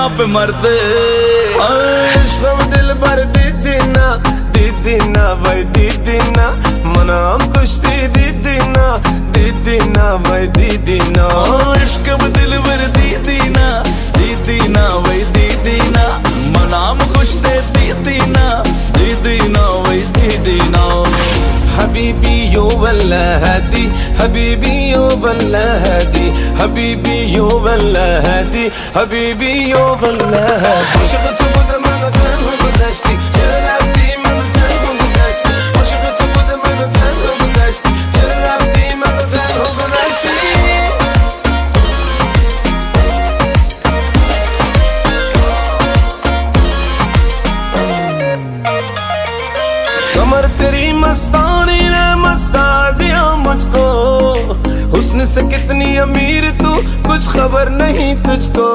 आप मरते इश्क़ दिल भर दीदीना भाई दीदीना मनाम कुश्ती दीदीना भाई दीदीना इश्क दिल भर दीदीना भाई दीदीना मनाम खुश दे दीदीना भाई दीदीना हबीबी यो वल्ला हदी हबीबी यो वल्ला हदी हबीबी यो वल्ला हदी हबीबी यो वल्ला हदी Aşık tutmadım anlatan güzelleşti Çırlaftım anlatan güzelleşti Aşık tutmadım anlatan güzelleşti Çırlaftım anlatan güzelleşti कमर तेरी मस्तानी ने मस्ता दिया मुझको हुस्न से कितनी अमीर तू कुछ खबर नहीं तुझको